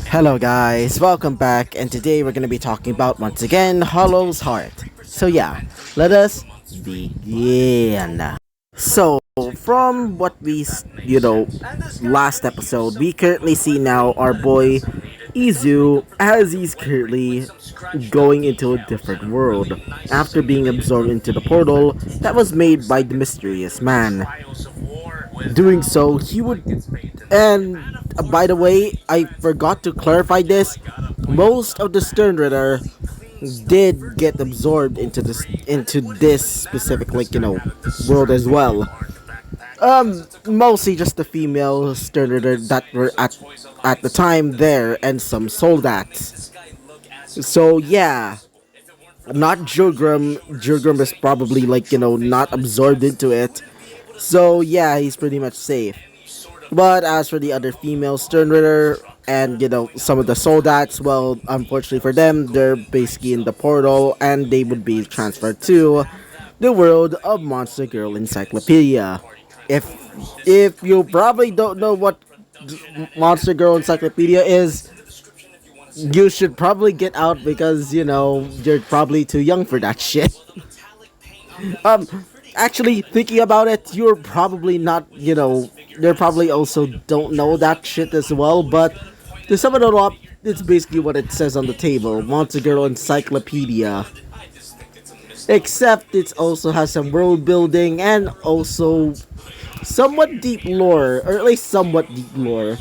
Hello guys, welcome back, and today we're gonna be talking about once again Hollow's Heart. So yeah, let us begin. So from what last episode, we currently see now our boy Izu as he's currently going into a different world after being absorbed into the portal that was made by the mysterious man. Doing so, he would. And by the way, I forgot to clarify this. Most of the Sternritter did get absorbed into this specific world as well. Mostly just the female Sternritter that were at the time there, and some soldats. So yeah, not Jurgrim. Jurgrim is probably not absorbed into it. So yeah, he's pretty much safe. But as for the other female Sternritter and some of the soldats, well, unfortunately for them, they're basically in the portal and they would be transferred to the world of Monster Girl Encyclopedia. If if you probably don't know what Monster Girl Encyclopedia is, you should probably get out because you're probably too young for that shit. Um, Actually, thinking about it, you're probably not, they probably also don't know that shit as well, but to sum it all up, it's basically what it says on the table, Monster Girl Encyclopedia. Except it also has some world building and also somewhat deep lore, or at least somewhat deep lore.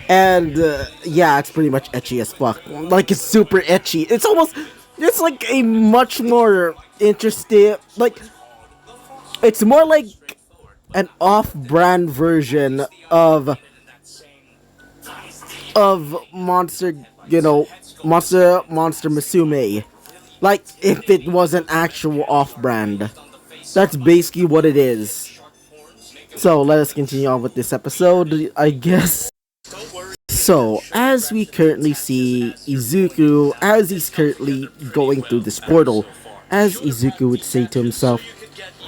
And yeah, it's pretty much etchy as fuck. Like, it's super etchy. It's like a much more interesting, it's more like an off-brand version of Monster, Monster Musume. Like, if it was an actual off-brand. That's basically what it is. So, let us continue on with this episode, I guess. So, as we currently see Izuku, as he's currently going through this portal, as Izuku would say to himself,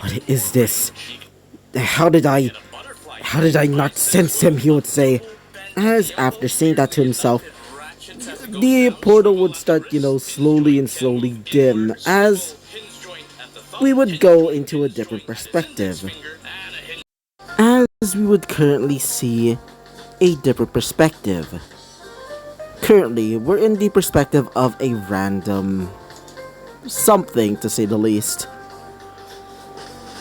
"What is this? How did I not sense him?" he would say. As after saying that to himself, the portal would start, slowly and slowly dim as we would go into a different perspective. As we would currently see a different perspective. Currently, we're in the perspective of a random something, to say the least.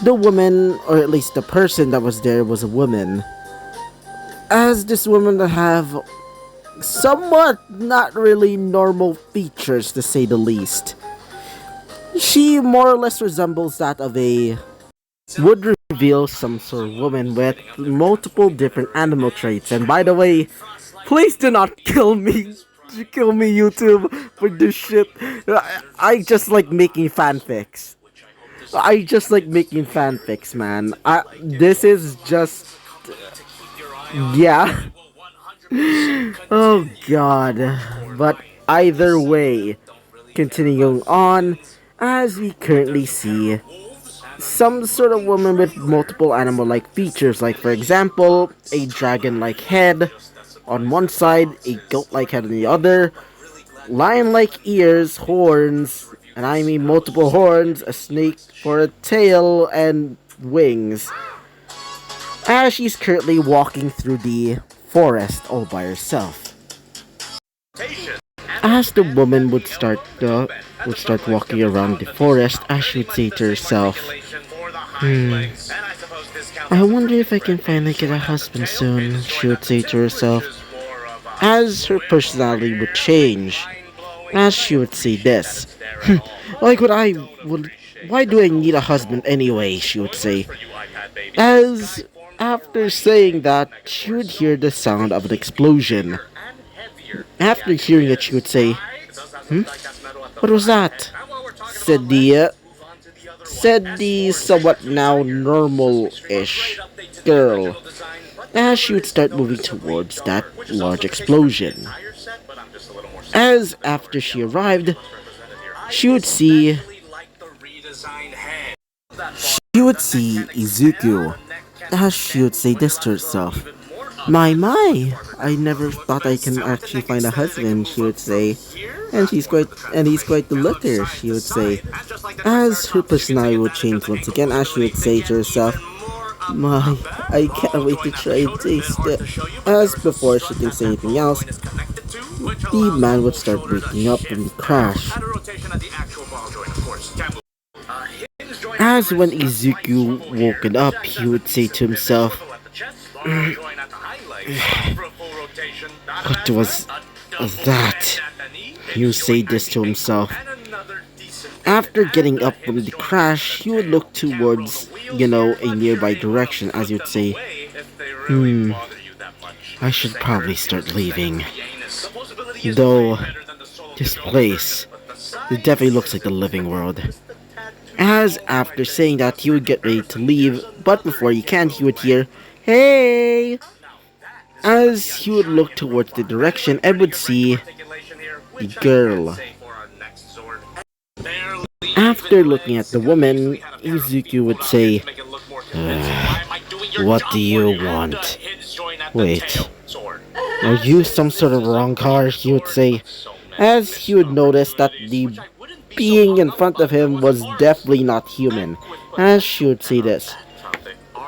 The woman, or at least the person that was there, was a woman. As this woman that have somewhat not really normal features, to say the least. She more or less resembles that of a would reveal some sort of woman with multiple different animal traits. And by the way, please do not kill me. Kill me, YouTube, for this shit. I just like making fanfics. I just like making fanfics, man. This is just, yeah. Oh god. But either way, continuing on, as we currently see some sort of woman with multiple animal-like features, like for example, a dragon-like head on one side, a goat-like head on the other, lion-like ears, horns, and I mean multiple horns, a snake for a tail, and wings. As she's currently walking through the forest all by herself. As the woman would start walking around the forest, as she would say to herself, I wonder if I can finally get a husband soon, she would say to herself, as her personality would change. As she would say this, like why do I need a husband anyway, she would say. As after saying that, she would hear the sound of an explosion. After hearing it, she would say, what was that? Said the somewhat now normal-ish girl, as she would start moving towards that large explosion. As after she arrived, she would see Izuku, as she would say this to herself. My, I never thought I can actually find a husband, she would say. And he's quite the looker, she would say. As her personality would change once again, as she would say to herself, my, I can't wait to try and taste it. As before she can say anything else, the man would start waking up from the crash. As when Izuku woken up, he would say to himself, what was that? He would say this to himself. After getting up from the crash, he would look towards, a nearby direction as he would say, I should probably start leaving. Though, this place, it definitely looks like the living world. As after saying that, he would get ready to leave, but before he can, he would hear, hey! As he would look towards the direction and would see the girl. After looking at the woman, Izuku would say, what do you want? Wait, are you some sort of wrong car? He would say, as he would notice that the being in front of him was definitely not human, as she would say this.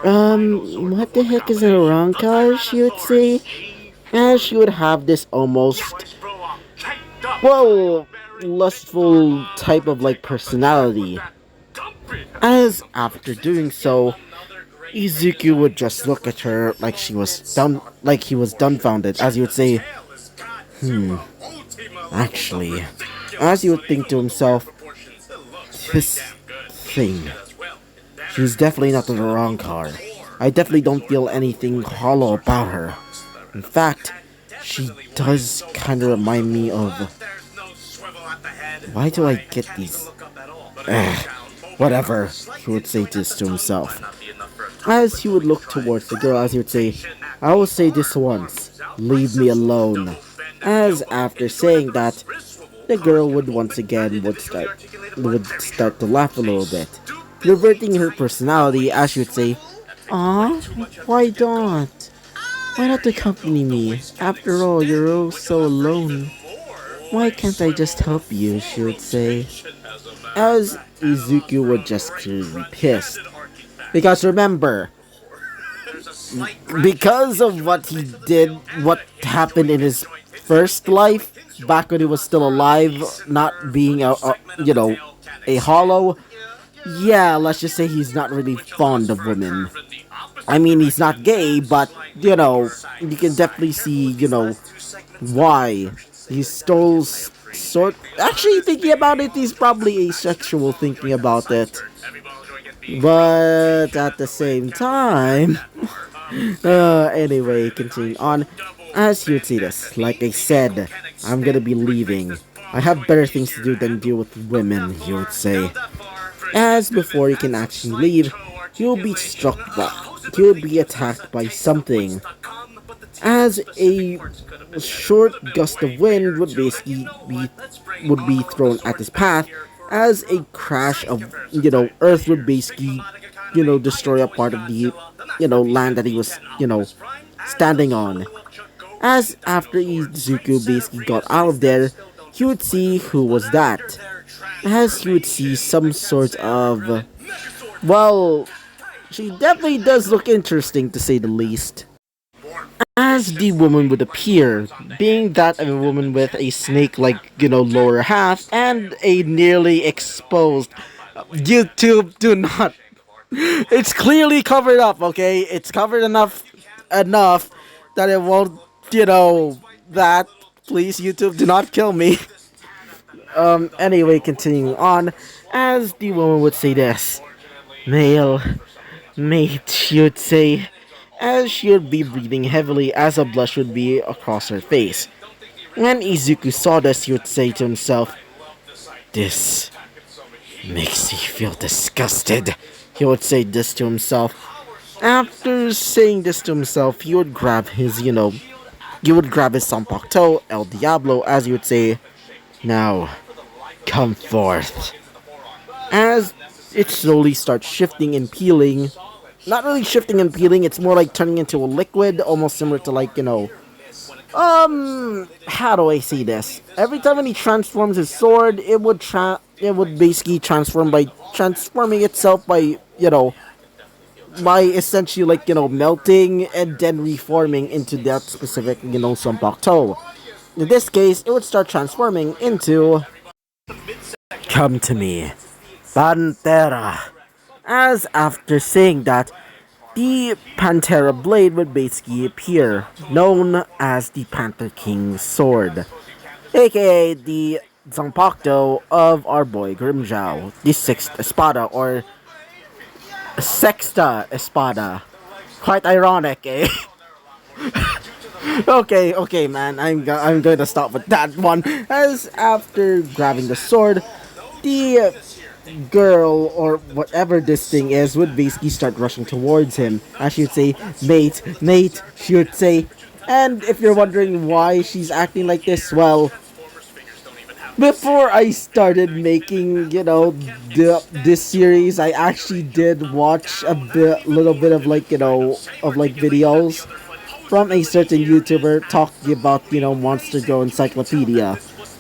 What the heck is a wrong car? She would say, as she would have this almost, well, lustful type of like personality. As after doing so, Izuku would just look at her like he was dumbfounded, as he would say, actually, as he would think to himself, this thing, she's definitely not the wrong car. I definitely don't feel anything hollow about her. In fact, she does kind of remind me of, why do I get these? Whatever, he would say this to himself. As he would look towards the girl, as he would say, I will say this once, leave me alone. As after saying that, the girl would once again would start to laugh a little bit, reverting her personality as she would say, aw, why don't? Why not accompany me? After all, you're all so alone. Why can't I just help you, she would say. As Izuku would just clearly be pissed. Because remember, because of what he did, what happened in his first life, back when he was still alive, not being a hollow, yeah, let's just say he's not really fond of women. I mean, he's not gay, but, you can definitely see, why. He's still actually thinking about it, he's probably asexual thinking about it. But at the same time, anyway, continuing on, as you would see this, like I said, I'm gonna be leaving. I have better things to do than deal with women, he would say. As before he can actually leave, he will be struck by, he will be attacked by something. As a short gust of wind would basically be thrown at his path, as a crash of earth would basically destroy a part of the land that he was standing on. As after Izuku basically got out of there, he would see who was that. As he would see some sort of, well, she definitely does look interesting to say the least. As the woman would appear, being that of a woman with a snake-like, lower half and a nearly exposed. YouTube, do not. It's clearly covered up, okay? It's covered enough that it won't, that. Please, YouTube, do not kill me. Anyway, continuing on, as the woman would say this, male, mate, she would say, as she would be breathing heavily as a blush would be across her face. When Izuku saw this, he would say to himself, this makes me feel disgusted. He would say this to himself. After saying this to himself, he would grab his, he would grab his Sanpokto, El Diablo, as he would say, now, come forth. As it slowly starts shifting and peeling, not really shifting and peeling. It's more like turning into a liquid, almost similar to like how do I say this? Every time when he transforms his sword, it would basically transform by transforming itself by by essentially like melting and then reforming into that specific Sunpok. In this case, it would start transforming into come to me, Pantera. As after saying that, the Pantera blade would basically appear, known as the Panther King's sword, aka the Zanpakuto of our boy Grimjow, the sixth espada or sexta espada. Quite ironic, eh? Okay, man. I'm going to stop with that one. As after grabbing the sword, the girl or whatever this thing is would basically start rushing towards him. As she would say, mate, mate, she would say. And if you're wondering why she's acting like this, well, before I started making, this series, I actually did watch little bit of like, of like videos from a certain YouTuber talking about, Monster Go Encyclopedia.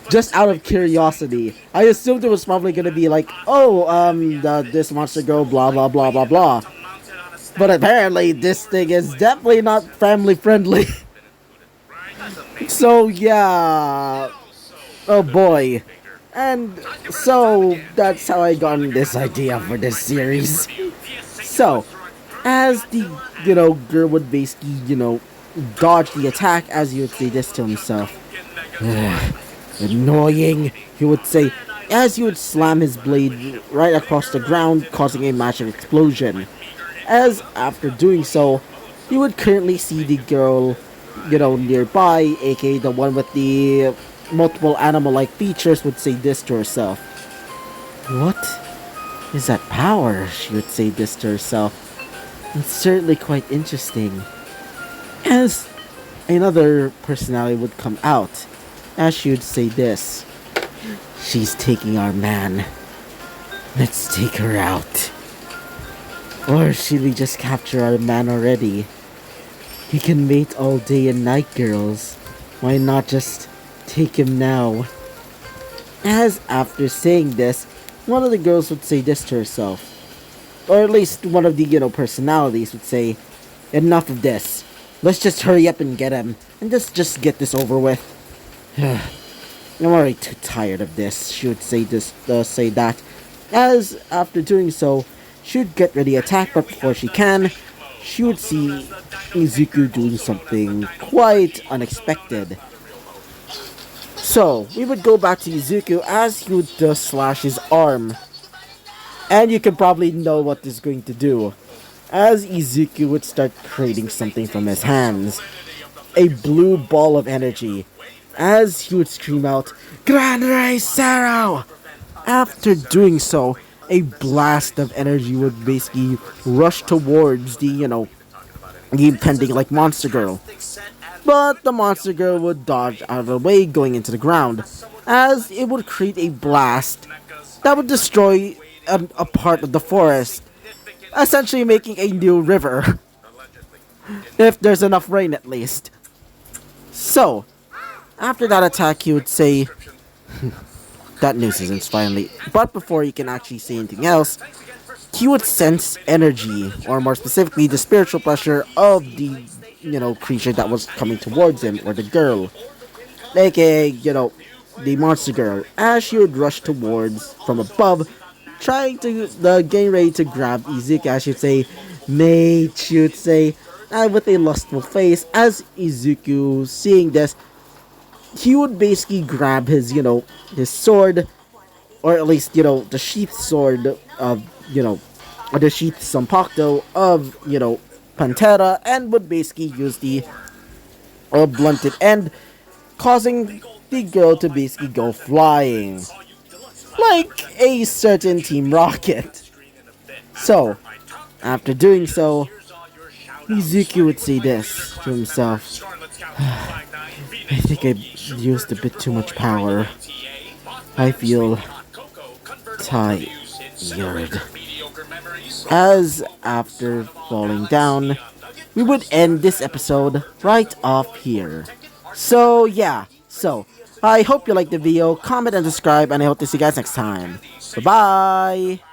Just out of curiosity. I assumed it was probably gonna be like, oh, this Monster Go, blah, blah, blah, blah, blah. But apparently, this thing is definitely not family friendly. So, yeah. Oh boy. And so, that's how I got this idea for this series. So, as the, girl would basically, dodge the attack, as you would say this to himself. Annoying, he would say, as he would slam his blade right across the ground, causing a massive explosion. As after doing so, he would currently see the girl, nearby, aka the one with the multiple animal-like features, would say this to herself. What is that power? She would say this to herself. It's certainly quite interesting. As another personality would come out, as she would say this. She's taking our man. Let's take her out. Or should we just capture our man already? He can mate all day and night, girls. Why not just take him now? As after saying this, one of the girls would say this to herself. Or at least one of the, personalities would say, enough of this. Let's just hurry up and get him. And just get this over with. I'm already too tired of this. She would say say that. As after doing so, she would get ready to attack, but before she can, she would see Izuku doing something quite unexpected. So, we would go back to Izuku as he would just slash his arm. And you can probably know what this is going to do. As Izuku would start creating something from his hands. A blue ball of energy. As he would scream out, Grand Ray Zero! After doing so, a blast of energy would basically rush towards the impending like Monster Girl. But the Monster Girl would dodge out of the way going into the ground, as it would create a blast that would destroy a part of the forest, essentially making a new river. If there's enough rain at least. So, after that attack, he would say, that news isn't finally. But before he can actually say anything else, he would sense energy, or more specifically, the spiritual pressure of the, creature that was coming towards him, or the girl. AKA, the monster girl. As she would rush towards, from above, trying to, getting ready to grab Izuku, as she'd say, mate, she would say, and with a lustful face, as Izuku, seeing this, he would basically grab his, his sword, or at least, the sheath sword of, or the sheath Zanpakuto of, Pantera, and would basically use the blunted end, causing the girl to basically go flying. Like a certain Team Rocket. So, after doing so, Izuku would say this to himself. I think I used a bit too much power. I feel tired. as after falling down, we would end this episode right off here. So yeah, I hope you liked the video, comment and subscribe, and I hope to see you guys next time. Bye bye!